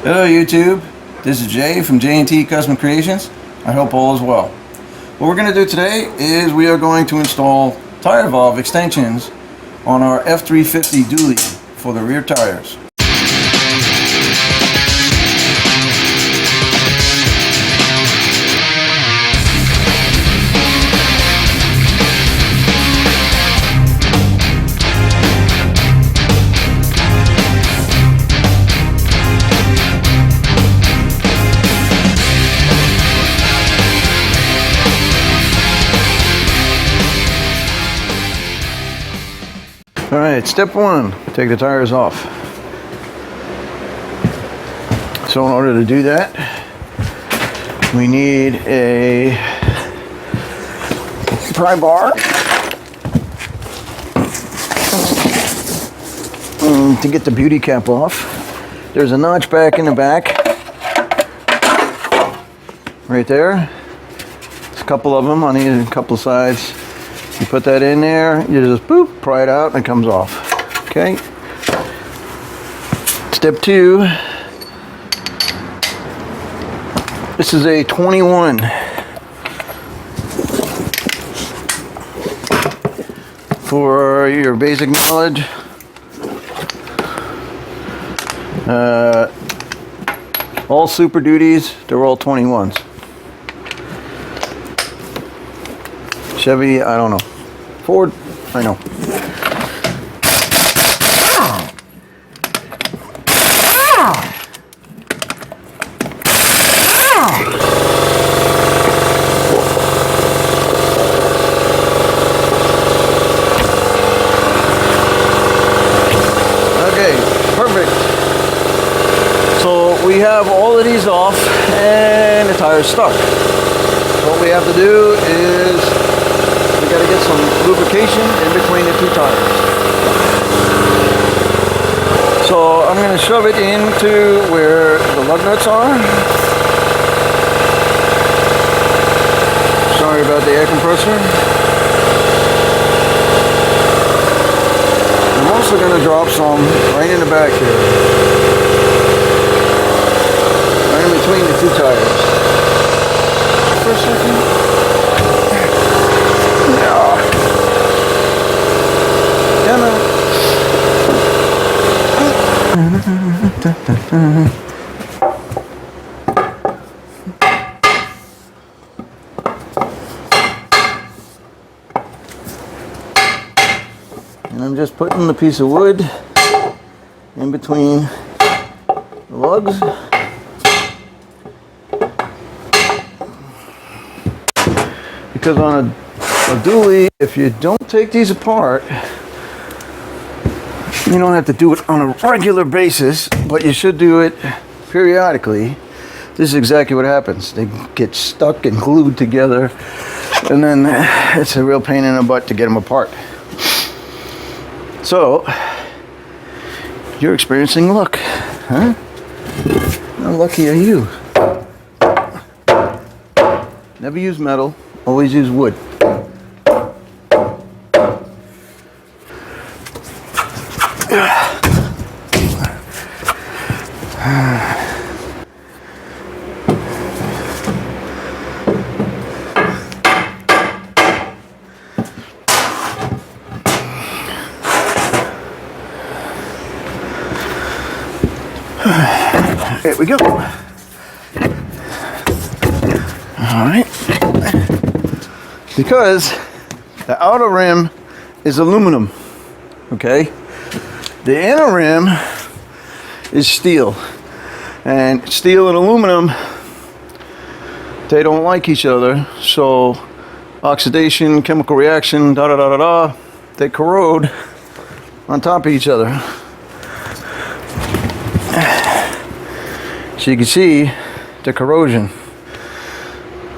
Hello YouTube, this is Jay from J&T Custom Creations. I hope all is well. What we're going to do today is we are going to install tire valve extensions on our F350 dually for the rear tires. Alright, step one, take the tires off. So in order to do that, we need a pry bar to get the beauty cap off. There's a notch back in the back, right there. There's a couple of them on a couple sides. You put that in there, you just boop, pry it out, and it comes off. Okay. Step two. This is a 21. For your basic knowledge, all Super Duties, they're all 21s. Chevy, I don't know. Ford, I know. Okay, perfect. So we have all of these off and the tire's stuck. What we have to do is we got to get some lubrication in between the two tires. So I'm going to shove it into where the lug nuts are. Sorry about the air compressor. I'm also going to drop some right in the back here. Right in between the two tires. For a second. And I'm just putting the piece of wood in between the lugs. Because on a dually, if you don't take these apart, you don't have to do it on a regular basis, but you should do it periodically. This is exactly what happens. They get stuck and glued together, and then it's a real pain in the butt to get them apart. So, you're experiencing luck, huh? How lucky are you? Never use metal, always use wood. There we go. All right. Because the outer rim is aluminum, okay? The inner rim is steel. And steel and aluminum, they don't like each other. So oxidation, chemical reaction, they corrode on top of each other. So you can see the corrosion.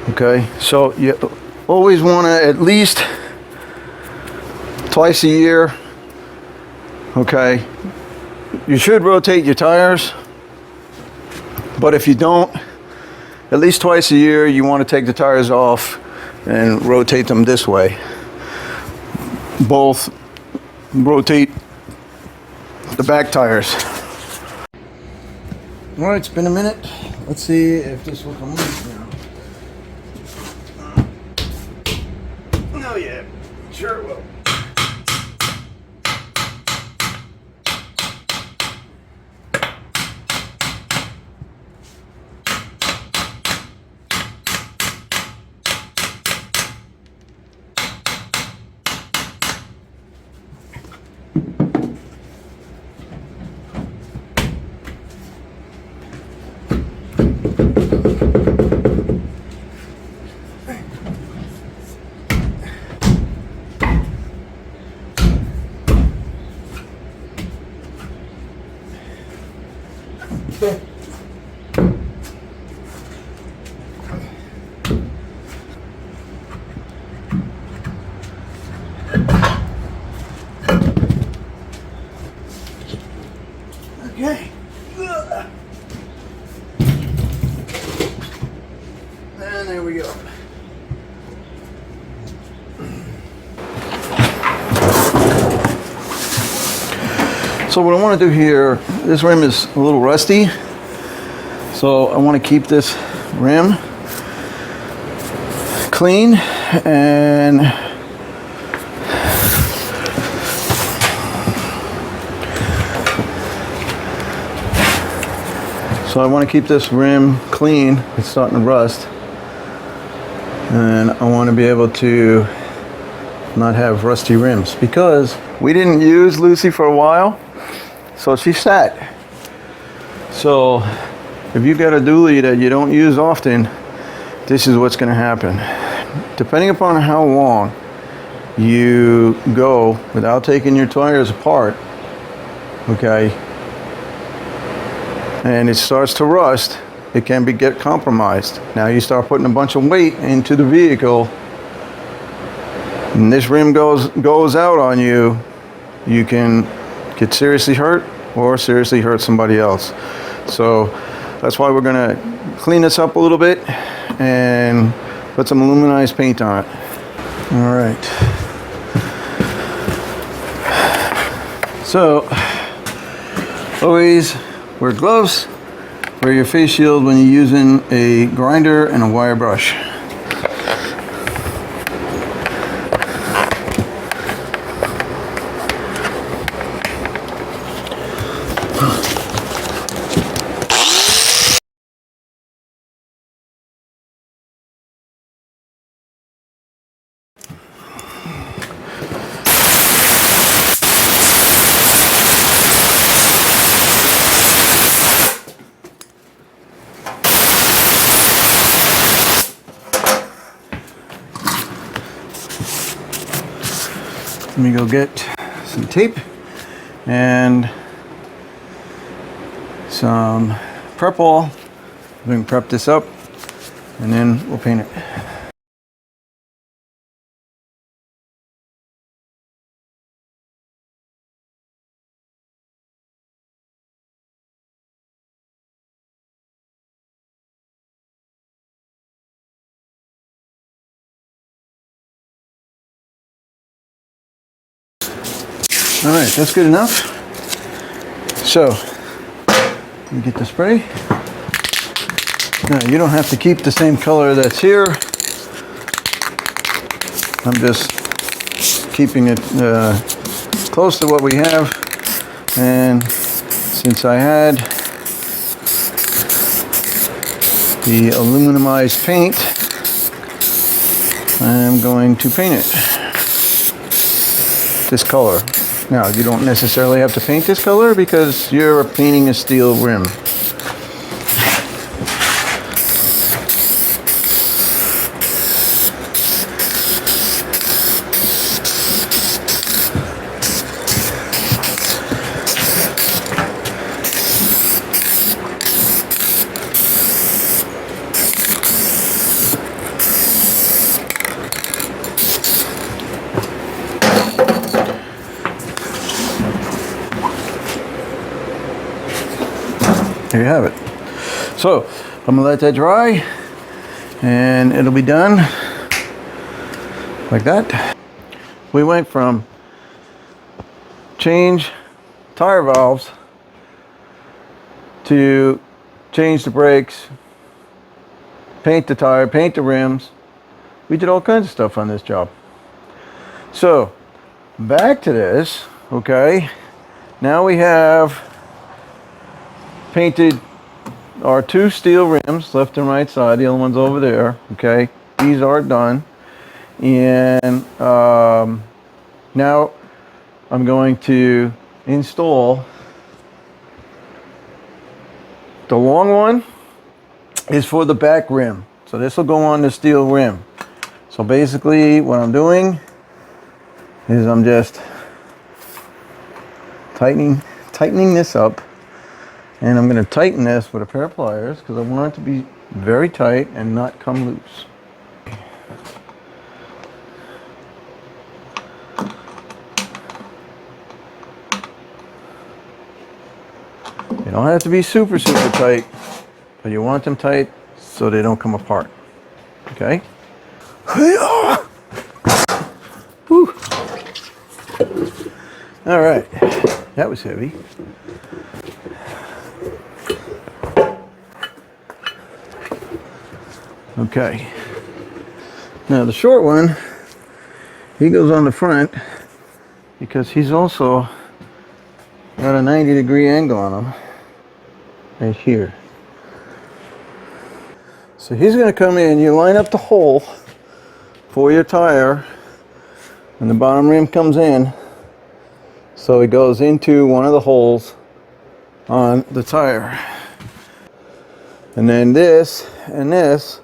Okay, so you always want to at least twice a year. Okay, you should rotate your tires, but if you don't, at least twice a year you want to take the tires off and rotate them this way. Both rotate the back tires. All right, it's been a minute. Let's see if this will come loose now. Oh yeah, sure it will. Okay. Okay. And there we go. So what I want to do here, this rim is a little rusty. So I want to keep this rim clean and so I want to keep this rim clean. It's starting to rust. And I want to be able to not have rusty rims because we didn't use Lucy for a while. So she sat. So if you've got a dually that you don't use often, this is what's going to happen. Depending upon how long you go without taking your tires apart, okay, and it starts to rust, it can get compromised. Now you start putting a bunch of weight into the vehicle, and this rim goes out on you, you can get seriously hurt or seriously hurt somebody else. So that's why we're gonna clean this up a little bit and put some aluminized paint on it. All right. So always wear gloves, wear your face shield when you're using a grinder and a wire brush. Let me go get some tape and some prep wall. We can prep this up and then we'll paint it. All right, that's good enough. So, let me get the spray. Now, you don't have to keep the same color that's here. I'm just keeping it close to what we have. And since I had the aluminumized paint, I'm going to paint it this color. Now, you don't necessarily have to paint this color because you're painting a steel rim. There you have it. So I'm gonna let that dry and it'll be done like that. We went from change tire valves to change the brakes, paint the tire, paint the rims. We did all kinds of stuff on this job. So back to this, okay? Now we have painted our 2 steel rims, left and right side. The other one's over there, okay? These are done. And now I'm going to install the long one is for the back rim. So this will go on the steel rim. So basically what I'm doing is I'm just tightening this up, and I'm going to tighten this with a pair of pliers because I want it to be very tight and not come loose. They don't have to be super tight, but you want them tight so they don't come apart. Okay? Whew. All right, that was heavy. Okay, now the short one, he goes on the front because he's also got a 90-degree angle on him right here. So he's going to come in, you line up the hole for your tire, and the bottom rim comes in, so it goes into one of the holes on the tire. And then this and this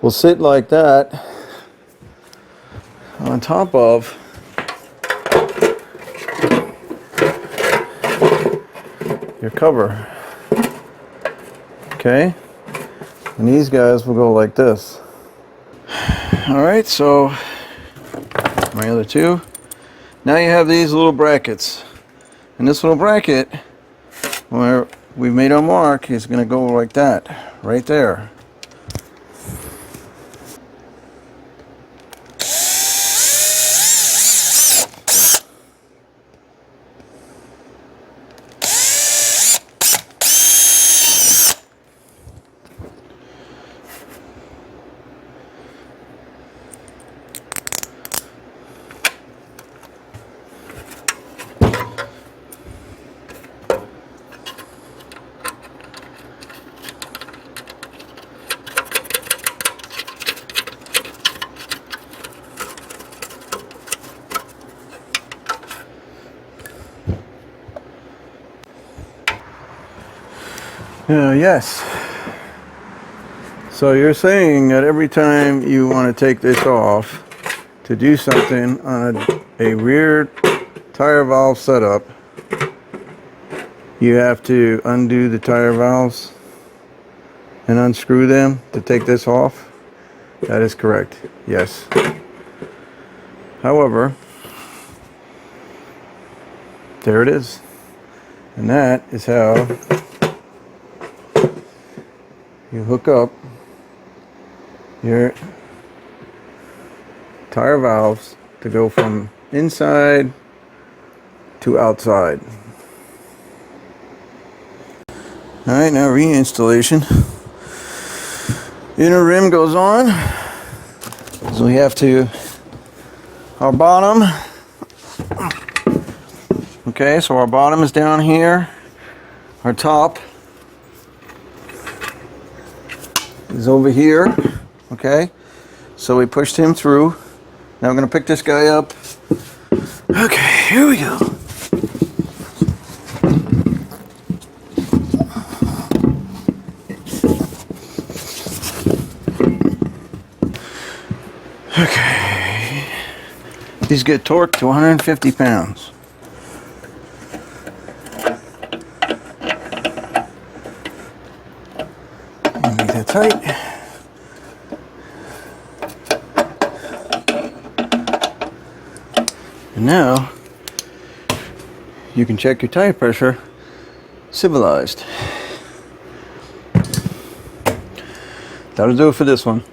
will sit like that on top of your cover. Okay? And these guys will go like this. Alright, so my other 2. Now you have these little brackets. And this little bracket, where we've made our mark, is going to go like that, right there. Yes. So you're saying that every time you want to take this off to do something on a rear tire valve setup, you have to undo the tire valves and unscrew them to take this off? That is correct. Yes. However, there it is. And that is how you hook up your tire valves to go from inside to outside. Alright, now reinstallation. Inner rim goes on. So we have to, our bottom. Okay, so our bottom is down here. Our top is over here. Okay, so we pushed him through. Now we're going to pick this guy up. Okay, here we go. Okay, these get torqued to 150 pounds. Make that tight. And now you can check your tire pressure civilized. That'll do it for this one.